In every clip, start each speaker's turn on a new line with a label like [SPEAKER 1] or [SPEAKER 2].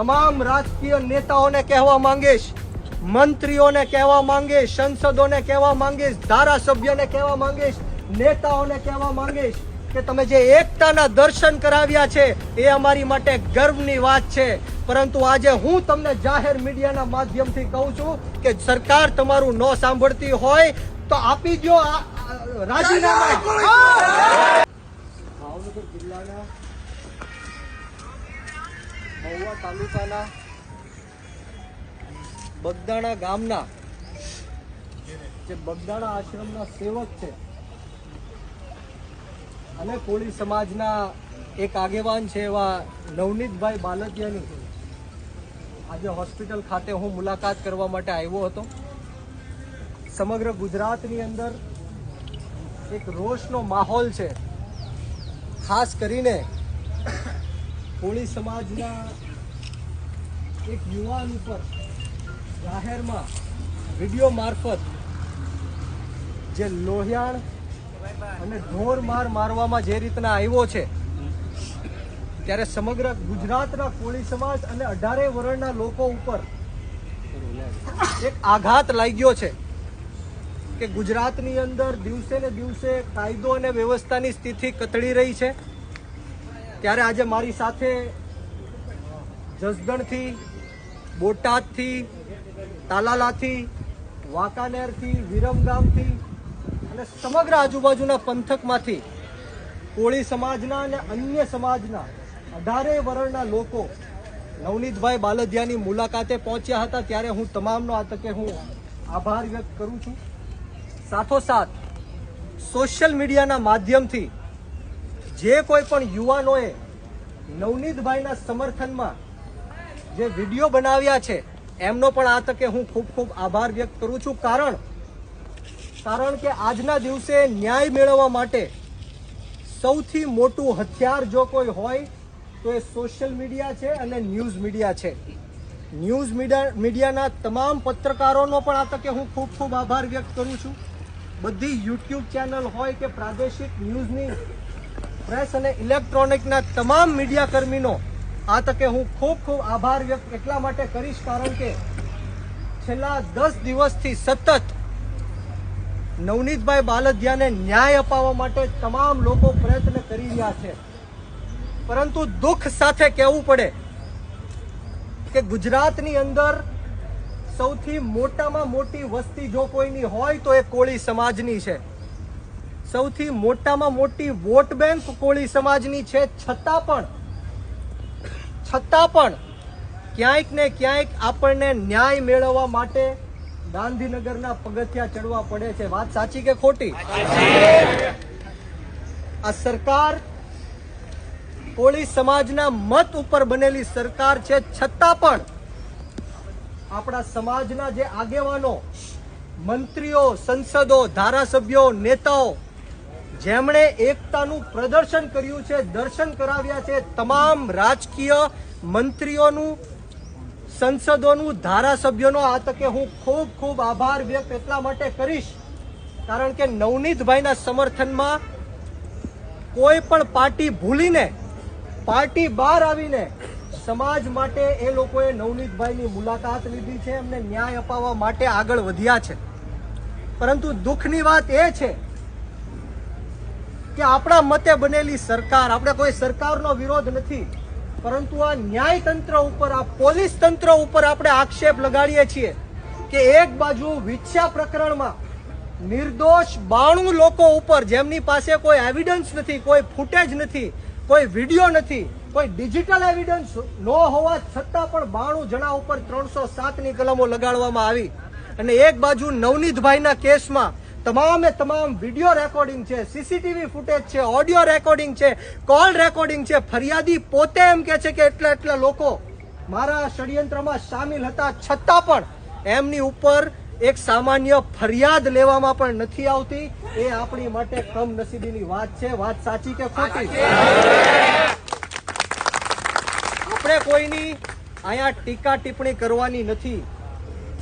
[SPEAKER 1] તમામ રાજકીય નેતાઓને કહેવા માંગીશ, મંત્રીઓને કહેવા માંગીશ, સંસદોને કહેવા માંગીશ, ધારાસભ્યોને કહેવા માંગીશ, નેતાઓને કહેવા માંગીશ કે તમે જે એકતાના દર્શન કરાવ્યા છે એ અમારી માટે ગર્વની વાત છે. પરંતુ આજે હું તમને જાહેર મીડિયાના માધ્યમથી કહું છું કે સરકાર તમારું ન સાંભળતી હોય તો આપી દો રાજીનામા. ભાવનગર જિલ્લાના મહુવા તાલુકાના બગદાણા ગામના જે બગદાણા આશ્રમના સેવક છે અને કોળી સમાજના એક આગેવાન છે એવા નવનીતભાઈ બાલદિયાની આજે હોસ્પિટલ ખાતે હું મુલાકાત કરવા માટે આવ્યો હતો. સમગ્ર ગુજરાતની અંદર એક રોષનો માહોલ છે. ખાસ કરીને કોળી સમાજના એક યુવાન ઉપર જાહેરમાં વિડીયો મારફત જે લોહિયાણ અને ઢોર મારવામાં જે રીતના આવ્યો છે ત્યારે સમગ્ર ગુજરાતના કોળી સમાજ અને 18 વર્ણના લોકો ઉપર એક આઘાત લાગ્યો છે કે ગુજરાતની અંદર દિવસે ને દિવસે કાયદો અને વ્યવસ્થાની સ્થિતિ કથળી રહી છે. ત્યારે આજે મારી સાથે જસદણથી, બોટાદથી, તાલાલાથી, વાંકાનેરથી, વિરમગામથી અને સમગ્ર આજુબાજુના પંથકમાંથી કોળી સમાજના અને અન્ય સમાજના 18 વર્ણના લોકો નવનીતભાઈ બાલદિયાની મુલાકાતે પહોંચ્યા હતા. ત્યારે હું તમામનો આ તકે હું આભાર વ્યક્ત કરું છું. સાથોસાથ સોશિયલ મીડિયાના માધ્યમથી જે કોઈ પણ યુવાનોએ નવનીતભાઈના સમર્થનમાં જે વિડીયો બનાવ્યા છે એમનો પણ આ તકે હું ખૂબ ખૂબ આભાર વ્યક્ત કરું છું. કારણ કે આજના દિવસે ન્યાય મેળવવા માટે સૌથી મોટું હથિયાર જો કોઈ હોય તો એ સોશિયલ મીડિયા છે અને ન્યૂઝ મીડિયા છે. ન્યૂઝ મીડિયાના તમામ પત્રકારોનો પણ આ તકે હું ખૂબ ખૂબ આભાર વ્યક્ત કરું છું. બધી યુટ્યુબ ચેનલ હોય કે પ્રાદેશિક ન્યૂઝની પ્રેસ અને ઇલેક્ટ્રોનિકના તમામ મીડિયા કર્મીનો આ તકે હું ખૂબ ખૂબ આભાર વ્યક્ત એટલા માટે કરીશ કારણ કે છેલ્લા 10 દિવસથી સતત નવનીતભાઈ બાલદિયાને ન્યાય અપાવવા માટે તમામ લોકો પ્રયત્ન કરી રહ્યા છે. પરંતુ દુઃખ સાથે કહેવું પડે કે ગુજરાતની અંદર સૌથી મોટામાં મોટી વસ્તી જો કોઈની હોય તો એ કોળી સમાજની છે. સૌથી મોટામાં મોટી વોટ બેંક કોળી સમાજની છે. છતાં પણ ક્યાંક ને ક્યાંક આપણને ન્યાય મેળવવા માટે ગાંધીનગરના પગથિયા ચડવા પડે છે. વાત સાચી કે ખોટી? આ સરકાર કોળી સમાજના મત ઉપર બનેલી સરકાર છે. છતાં પણ આપણા સમાજના જે આગેવાનો, મંત્રીઓ, સંસદો, ધારાસભ્યો, નેતાઓ જેમણે એકતાનું પ્રદર્શન કર્યું છે, દર્શન કરાવ્યા છે, તમામ રાજકીય મંત્રીઓનું, સંસદોનું, ધારાસભ્યોનો આ તકે હું ખૂબ ખૂબ આભાર વ્યક્ત એટલા માટે કરીશ કારણ કે નવનીતભાઈના સમર્થનમાં કોઈ પણ પાર્ટી ભૂલીને પાર્ટી બહાર આવીને સમાજ માટે એ લોકોએ નવનીતભાઈની મુલાકાત લીધી છે, એમને ન્યાય અપાવવા માટે આગળ વધ્યા છે. પરંતુ દુઃખની વાત એ છે કે આપણા મતે બનેલી સરકાર, આપણે કોઈ સરકારનો વિરોધ નથી, પરંતુ આ ન્યાય તંત્ર ઉપર, આ પોલીસ તંત્ર ઉપર આપણે આક્ષેપ લગાડીએ છીએ કે એક બાજુ વિછ્યા પ્રકરણમાં નિર્દોષ 92 લોકો ઉપર જેમની પાસે કોઈ એવિડન્સ નથી, કોઈ ફૂટેજ નથી, કોઈ વિડીયો નથી, કોઈ ડિજિટલ એવિડન્સ ન હોવા છતાં પણ 92 જણા ઉપર 307ની કલમો લગાડવામાં આવી અને એક બાજુ નવનીતભાઈના કેસમાં તમામે તમામ વિડીયો રેકોર્ડિંગ છે, સીસીટીવી ફૂટેજ છે, ઓડિયો રેકોર્ડિંગ છે, કોલ રેકોર્ડિંગ છે. ફરિયાદી પોતે એમ કે છે કે એટલા લોકો મારા ષડયંત્રમાં સામેલ હતા, છતાં પણ એમની ઉપર એક સામાન્ય ફરિયાદ લેવામાં પણ નથી આવતી. એ આપણી માટે કમનસીબીની વાત છે. વાત સાચી કે ખોટી? આપણે કોઈની અહીંયા ટીકા ટિપ્પણી કરવાની નથી,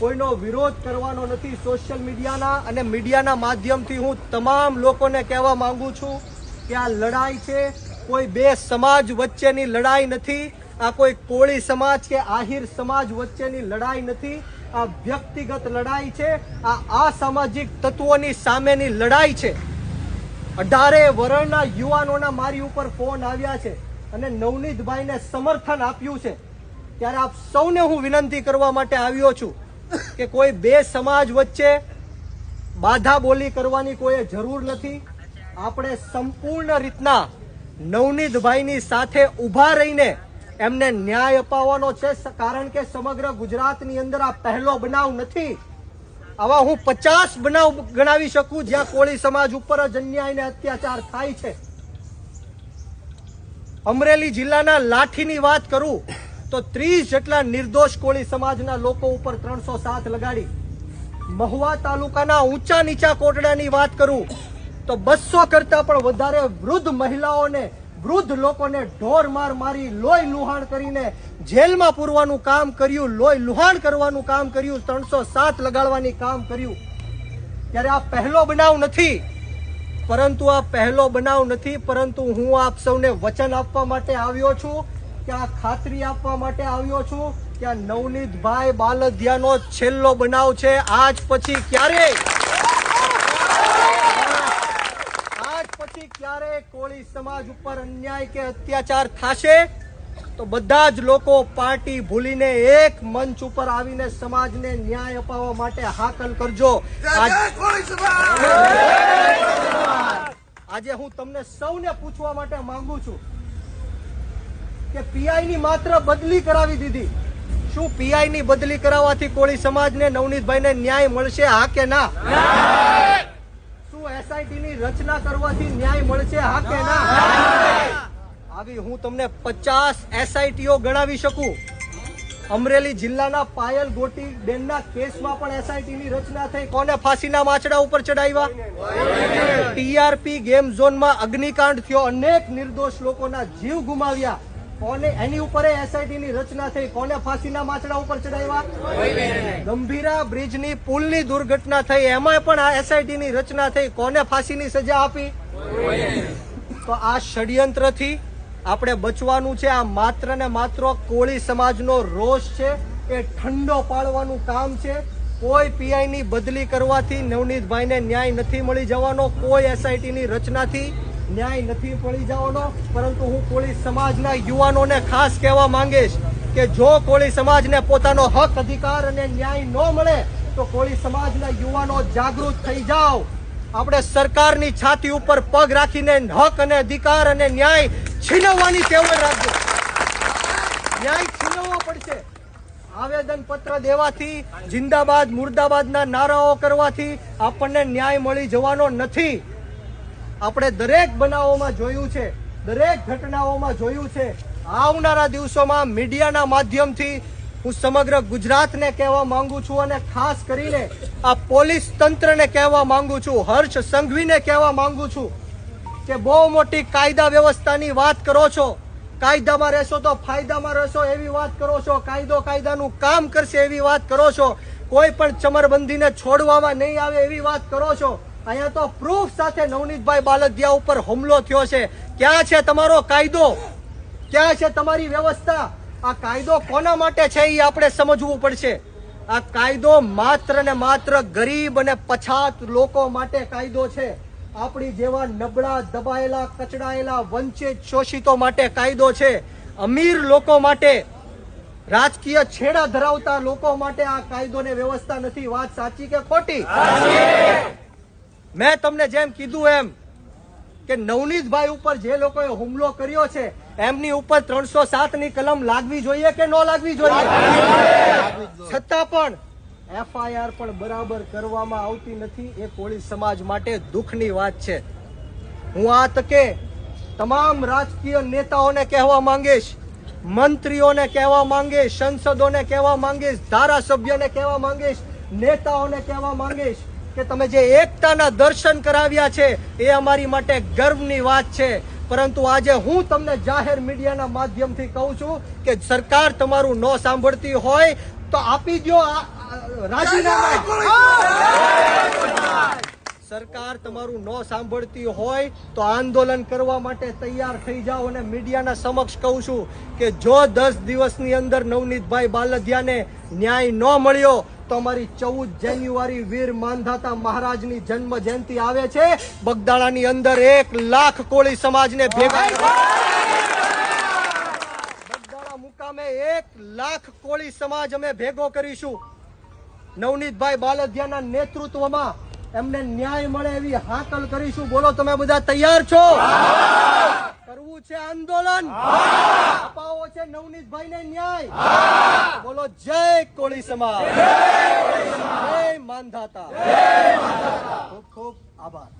[SPEAKER 1] કોઈનો વિરોધ કરવાનો નથી. સોશિયલ મીડિયાના અને મીડિયાના માધ્યમથી હું તમામ લોકોને કહેવા માંગુ છું કે આ લડાઈ છે કોઈ બે સમાજ વચ્ચેની લડાઈ નથી. આ કોઈ કોળી સમાજ કે આહિર સમાજ વચ્ચેની લડાઈ નથી, આ વ્યક્તિગત લડાઈ છે, આ અસામાજિક તત્વોની સામેની લડાઈ છે। 18 વર્ષના યુવાનોના મારી ઉપર ફોન આવ્યા છે અને નવનીતભાઈને સમર્થન આપ્યું છે। ત્યારે આપ સૌને હું વિનંતી કરવા માટે આવ્યો છું કે કોઈ બે સમાજ વચ્ચે બાધા બોલી કરવાની કોઈ જરૂર નથી। આપણે સંપૂર્ણ રીતના નવનીતભાઈની સાથે ઊભા રહીને એમને ન્યાય અપાવવાનો છે, કારણ કે સમગ્ર ગુજરાતની અંદર આ પહેલો બનાવ નથી। આવા હું 50 બનાવ ગણાવી શકું જ્યાં કોળી સમાજ ઉપર જ અન્યાય અને અત્યાચાર થાય છે। અમરેલી જિલ્લાના લાઠીની વાત કરું તો 30 જેટલા નિર્દોષ કોળી સમાજના લોકો ઉપર 307 લગાડી। મહુવા તાલુકાના ઊંચા નીચા કોટડાની વાત કરું તો 200 કરતા પણ વધારે વૃદ્ધ મહિલાઓને, વૃદ્ધ લોકોને ઢોર માર મારી લોહી લુહાણ કરીને જેલમાં પૂરવાનું કામ કર્યું, લોહી લુહાણ કરવાનું કામ કર્યું, 307 લગાડવાની કામ કર્યું। ત્યારે આ પહેલો બનાવ નથી, પરંતુ આ પહેલો બનાવ નથી, પરંતુ હું આપ સૌને વચન આપવા માટે આવ્યો છું કે આ ખાતરી આપવા માટે આવ્યો છું કે આ નવનીતભાઈ બાલદિયાનો છેલ્લો બનાવ છે। આજ પછી ક્યારે કોળી સમાજ ઉપર અન્યાય કે અત્યાચાર થશે તો બધા જ લોકો પાર્ટી ભૂલીને એક મંચ ઉપર આવીને સમાજને ન્યાય અપાવવા માટે હાકલ કરજો। આજે હું તમને સૌને પૂછવા માટે માંગુ છું કે પીઆઈ ની માત્ર બદલી કરાવી દીધી, શું પીઆઈ ની બદલી કરાવવાથી કોળી સમાજને, નવનીતભાઈને ન્યાય મળશે, હા કે ના? શું એસઆઈટી ની રચના કરવાથી ન્યાય મળશે, હા કે ના? આવી હું તમને 50 એસઆઈટીઓ ગણાવી શકું। અમરેલી જિલ્લાના પાયલ ગોટી બેનના કેસમાં પણ એસઆઈટી ની રચના થઈ, કોને ફાંસીના માછડા ઉપર ચડાવ્યા? ટીઆરપી ગેમ ઝોનમાં અગ્નિકાંડ થયો, અનેક નિર્દોષ લોકોના જીવ ગુમાવ્યા, કોને એની ઉપર એસઆઈટી ની રચના થઈ, કોને ફાંસીના માછડા ઉપર ચડાવ્યા? ગંભીરા બ્રિજની પુલની દુર્ઘટના થઈ, એમાં પણ આ એસઆઈટી ની રચના થઈ, કોને ફાંસીની સજા આપી? તો આ ષડયંત્રથી આપણે બચવાનું છે। આ માત્ર ને માત્ર કોળી સમાજનો રોષ છે, એ ઠંડો પાડવાનું કામ છે। કોઈ પીઆઈ ની બદલી કરવાથી નવનીતભાઈને ન્યાય નથી મળી જવાનો, કોઈ એસઆઈટી ની રચનાથી ન્યાય નથી મળી જવાનો, પરંતુ હું કોળી સમાજના યુવાનોને ખાસ કહેવા માંગીશ કે જો કોળી સમાજને પોતાનો હક, અધિકાર અને ન્યાય ન મળે તો કોળી સમાજના યુવાનો જાગૃત થઈ જાઓ। આપણે સરકારની છાતી ઉપર પગ રાખીને હક અને અધિકાર અને ન્યાય છીનવવાની ટેવ રાખજો। ન્યાય છીનવવો પડશે। આવેદન પત્ર દેવાથી, જિંદાબાદ મુર્દાબાદના નારાઓ કરવાથી આપણને ન્યાય મળી જવાનો નથી। આપણે દરેક બનાવોમાં જોયું છે, દરેક ઘટનાઓમાં જોયું છે। આવનારા દિવસોમાં મીડિયાના માધ્યમથી હું સમગ્ર ગુજરાતને કહેવા માંગુ છું અને ખાસ કરીને આ પોલીસ તંત્રને કહેવા માંગુ છું, હર્ષ સંઘવીને કહેવા માંગુ છું કે બહુ મોટી કાયદા વ્યવસ્થાની વાત કરો છો, કાયદામાં રહેશો તો ફાયદામાં રહેશો એવી વાત કરો છો, કાયદો કાયદાનું કામ કરશે એવી વાત કરો છો, કોઈ પણ ચમરબંધીને છોડવામાં નહીં આવે એવી વાત કરો છો। અહીંયા તો પ્રૂફ સાથે નવનીતભાઈ બાલદિયા ઉપર હુમલો થયો છે। ક્યાં છે તમારો કાયદો? ક્યાં છે તમારી વ્યવસ્થા? આ કાયદો કોના માટે છે એ આપણે સમજવું પડશે। આ કાયદો માત્ર ને માત્ર ગરીબ અને પછાત લોકો માટે કાયદો છે। આપણી જેવા નબળા, દબાયેલા, કચડાયેલા, વંચિત, શોષિતો માટે કાયદો છે। અમીર લોકો માટે, રાજકીય છેડા ધરાવતા લોકો માટે આ કાયદો ને વ્યવસ્થા નથી। વાત સાચી કે ખોટી? મેં તમને જેમ કીધું એમ કે નવનીતભાઈ ઉપર જે લોકોએ હુમલો કર્યો છે એમની ઉપર 307 ની કલમ લાગવી જોઈએ કે ન લાગવી જોઈએ? છતાં પણ એફઆઈઆર પણ બરાબર કરવામાં આવતી નથી। એ કોળી સમાજ માટે દુઃખની વાત છે। હું આ તકે તમામ રાજકીય નેતાઓને કહેવા માંગીશ, મંત્રીઓને કહેવા માંગીશ, સંસદોને કહેવા માંગીશ, ધારાસભ્યોને કહેવા માંગીશ, નેતાઓને કહેવા માંગીશ કે તમે જે એકતાના દર્શન કરાવ્યા છે એ અમારી માટે ગર્વની વાત છે। પરંતુ આજે હું તમને જાહેર મીડિયાના માધ્યમથી કહું છું કે સરકાર તમારું ન સાંભળતી હોય તો આપી દો રાજીનામા। સરકાર તમારું ન સાંભળતી હોય તો આંદોલન કરવા માટે તૈયાર થઈ જાઓ. અને મીડિયાના સમક્ષ કહું છું કે જો 10 દિવસની અંદર નવનીતભાઈ બાલદિયાને ન્યાય ન મળ્યો તો અમારી 14 જાન્યુઆરી વીર માંધાતા મહારાજની જન્મ જયંતિ આવે છે. બગદાણાની અંદર 1 લાખ કોળી સમાજને ભેગા બગદાણા મુકામે 1 લાખ કોળી સમાજ અમે ભેગો કરીશું. નવનીતભાઈ બાલદિયાના નેતૃત્વમાં એમને ન્યાય મળે એવી હાકલ કરીશું. બોલો, તમે બધા તૈયાર છો? કરવું છે આંદોલન, અપાવો છે નવનીતભાઈને ન્યાય. બોલો, જય કોળી સમાજ, જય માંધાતા. ખૂબ ખૂબ આભાર.